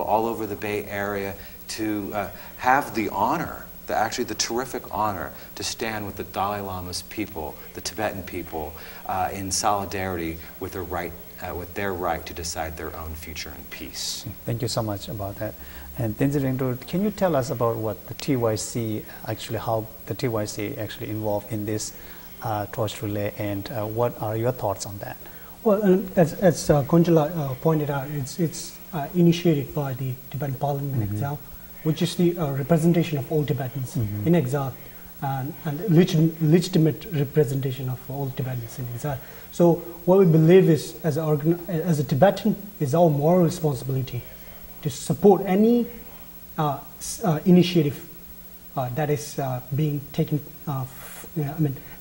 all over the Bay Area to have the honor, actually the terrific honor, to stand with the Dalai Lama's people, the Tibetan people, in solidarity with their right to decide their own future in peace. Thank you so much about that. And Tenzin Rinpoche, can you tell us about what the TYC, actually how the TYC actually involved in this torch relay, and what are your thoughts on that? Well, as Konjala pointed out, it's initiated by the Tibetan Parliament in exile, which is the representation of all Tibetans in exile, and legitimate representation of all Tibetans in exile. So what we believe is, as a Tibetan, is our moral responsibility to support any initiative that is being taken,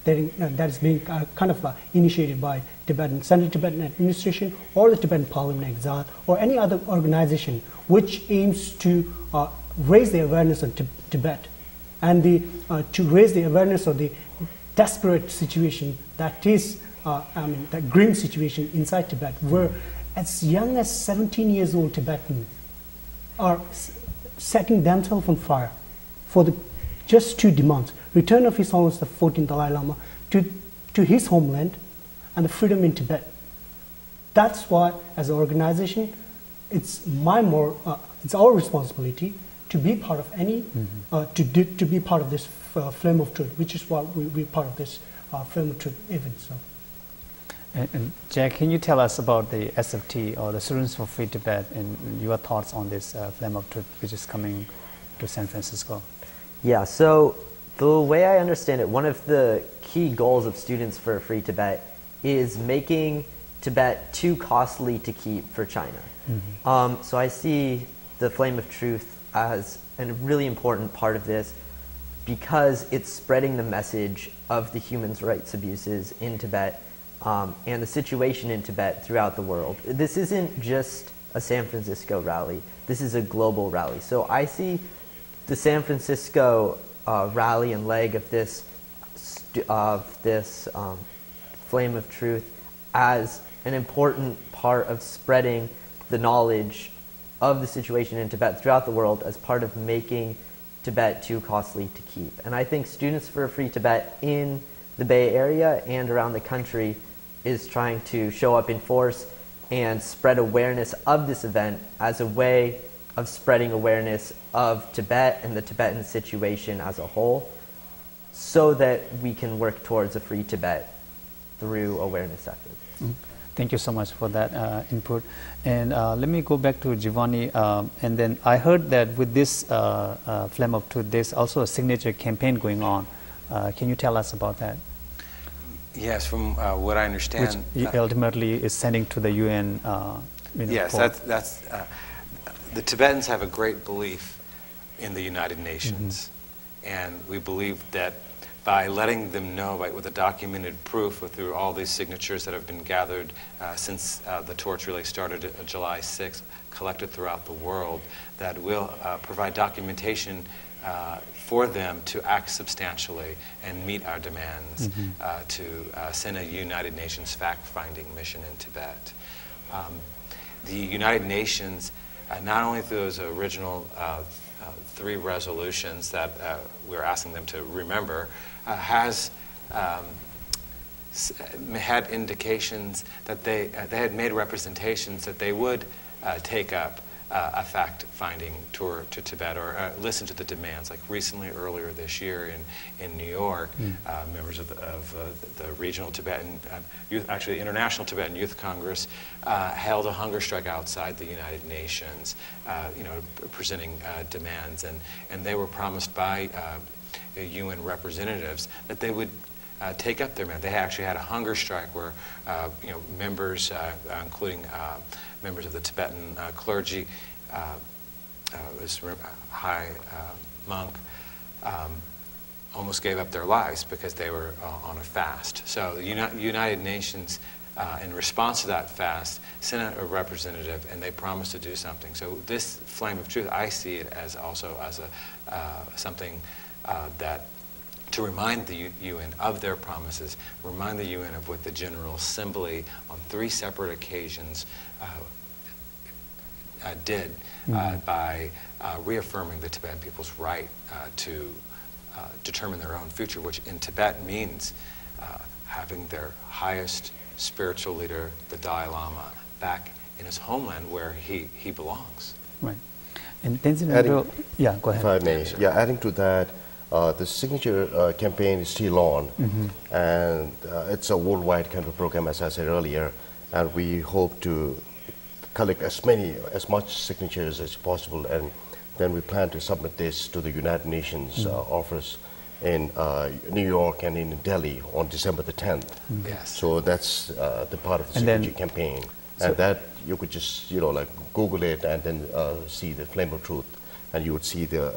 that is being kind of initiated by Central Tibetan Administration or the Tibetan Parliament in exile, or any other organization which aims to raise the awareness on Tibet, and to raise the awareness of the desperate situation that is, that grim situation inside Tibet, where as young as 17 years old Tibetans are setting themselves on fire for just 2 demands: return of His Holiness the 14th Dalai Lama to his homeland, and the freedom in Tibet. That's why, as an organization, it's our responsibility to be part of any, to be part of this Flame of Truth, which is why we're part of this Flame of Truth event. So. And Jack, can you tell us about the SFT, or the Students for Free Tibet, and your thoughts on this Flame of Truth, which is coming to San Francisco? Yeah, so the way I understand it, one of the key goals of Students for Free Tibet is making Tibet too costly to keep for China. So I see the Flame of Truth as a really important part of this, because it's spreading the message of the human rights abuses in Tibet, and the situation in Tibet throughout the world. This isn't just a San Francisco rally, this is a global rally. So I see the San Francisco rally and leg of this Flame of Truth as an important part of spreading the knowledge of the situation in Tibet throughout the world, as part of making Tibet too costly to keep. And I think Students for a Free Tibet in the Bay Area and around the country is trying to show up in force and spread awareness of this event as a way of spreading awareness of Tibet and the Tibetan situation as a whole, so that we can work towards a free Tibet through awareness efforts. Thank you so much for that input. And let me go back to Giovanni. And then I heard that with this Flame of Truth, there's also a signature campaign going on. Can you tell us about that? Yes, from what I understand, which ultimately is sending to the UN. Yes, that's the Tibetans have a great belief in the United Nations, and we believe that by letting them know, with the documented proof, through all these signatures that have been gathered since the torch relay started July 6th, collected throughout the world, that will provide documentation for them to act substantially and meet our demands to send a United Nations fact-finding mission in Tibet. The United Nations, not only through those original 3 resolutions that we're asking them to remember, has had indications that they had made representations that they would take up a fact-finding tour to Tibet, or listen to the demands. Like recently, earlier this year in New York, members of the regional Tibetan, actually the International Tibetan Youth Congress, held a hunger strike outside the United Nations, presenting demands, and they were promised by UN representatives that they would take up their demand. They actually had a hunger strike where members, including members of the Tibetan clergy, this high monk, almost gave up their lives because they were on a fast. So the United Nations, in response to that fast, sent a representative, and they promised to do something. So this Flame of Truth, I see it as also as something that to remind the UN of their promises, remind the UN of what the General Assembly on 3 separate occasions did by reaffirming the Tibetan people's right to determine their own future, which in Tibet means having their highest spiritual leader, the Dalai Lama, back in his homeland where he belongs. Right. And Tenzin Wangyal, yeah, go ahead. If I may, yeah, adding to that, the signature campaign is still on, and it's a worldwide kind of program, as I said earlier, and we hope to collect as much signatures as possible, and then we plan to submit this to the United Nations office in New York and in Delhi on December the 10th. Yes. So that's the part of the And then- signature campaign, and that you could just like Google it and then see the Flame of Truth, and you would see the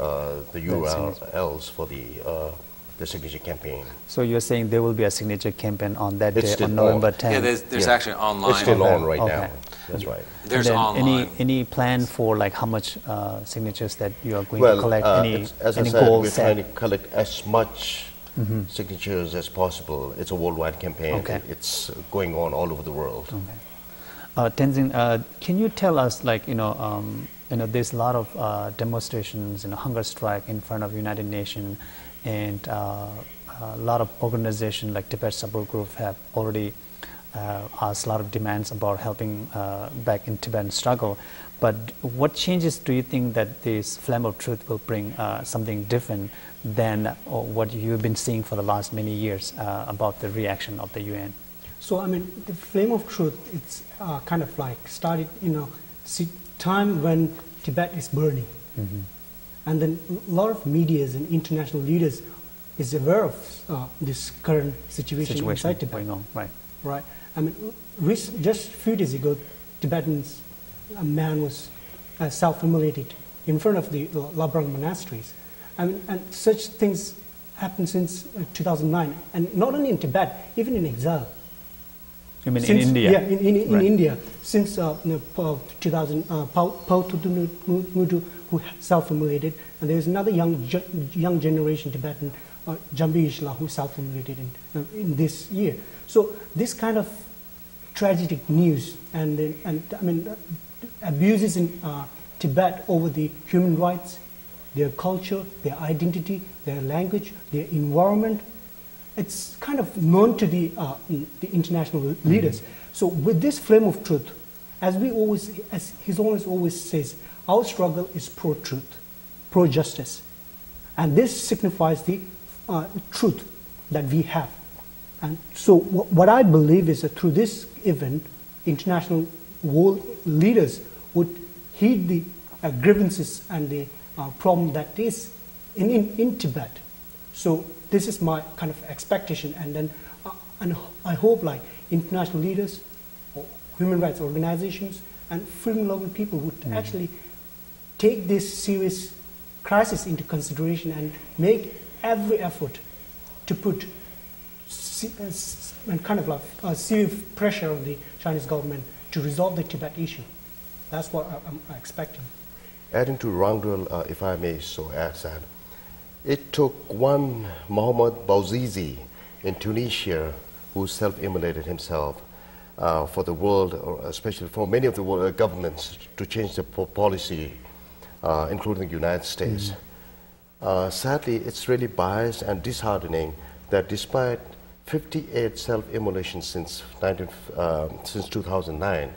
URLs for the signature campaign. So you're saying there will be a signature campaign on that It's day, still on November on. 10th? Yeah, there's Yeah. actually online. It's still on right Okay. now. That's right. There's And then online. Any plan for like how much signatures that you are going Well, to collect? as I any said, goal we're set? trying to collect as much signatures as possible. It's a worldwide campaign. Okay. It's going on all over the world. Okay. Tenzin, can you tell us, like, there's a lot of demonstrations and hunger strike in front of United Nations, and a lot of organizations like Tibet Support Group have already asked a lot of demands about helping back in Tibetan struggle. But what changes do you think that this Flame of Truth will bring something different than what you've been seeing for the last many years about the reaction of the UN? So, I mean, the Flame of Truth, it's kind of like started, time when Tibet is burning. And then a lot of medias and international leaders is aware of this current situation inside Tibet. Going on, right? Right. I mean, just a few days ago, a man was self-immolated in front of the Labrang monasteries. I mean, and such things happened since 2009. And not only in Tibet, even in exile. You mean in India? Yeah, in Right. India. Since 2000, Paul Tudumutu, who self-immolated, and there's another young generation Tibetan, Jambi Ishla, who self-immolated in this year. So this kind of tragic news and I mean abuses in Tibet over the human rights, their culture, their identity, their language, their environment, it's kind of known to the international leaders. So with this Flame of Truth, as His Holiness always says, our struggle is pro-truth, pro-justice. And this signifies the truth that we have. And so what I believe is that through this event, international world leaders would heed the grievances and the problem that is in Tibet. So this is my kind of expectation, and then and I hope like international leaders, or human rights organizations, and freedom-loving people would actually take this serious crisis into consideration and make every effort to put kind of like serious pressure on the Chinese government to resolve the Tibet issue. That's what I'm expecting. Adding to Wangyal, if I may so add that, it took one Mohammad Bouazizi in Tunisia who self-immolated himself for the world, or especially for many of the world governments, to change the policy, including the United States. Sadly, it's really biased and disheartening that despite 58 self-immolations since 2009,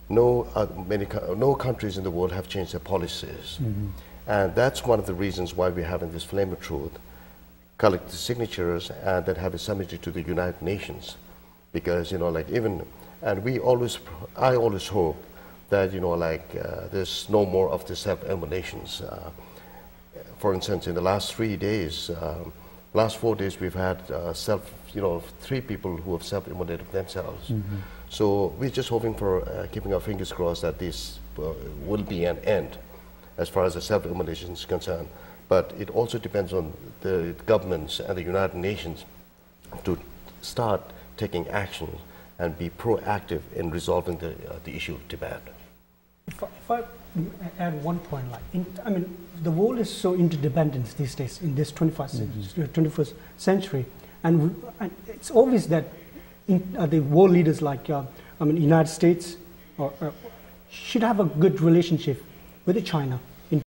no countries in the world have changed their policies. And that's one of the reasons why we're having this Flame of Truth, collect the signatures, and then have it submitted to the United Nations. Because, and I always hope that, there's no more of the self-immolations. For instance, in the last 3 days, last 4 days, we've had 3 people who have self-immolated themselves. So we're just hoping for, keeping our fingers crossed that this will be an end as far as the self-immolation is concerned. But it also depends on the governments and the United Nations to start taking action and be proactive in resolving the issue of Tibet. If I add one point, the world is so interdependent these days in this 21st century, and it's obvious that the world leaders like United States or should have a good relationship with China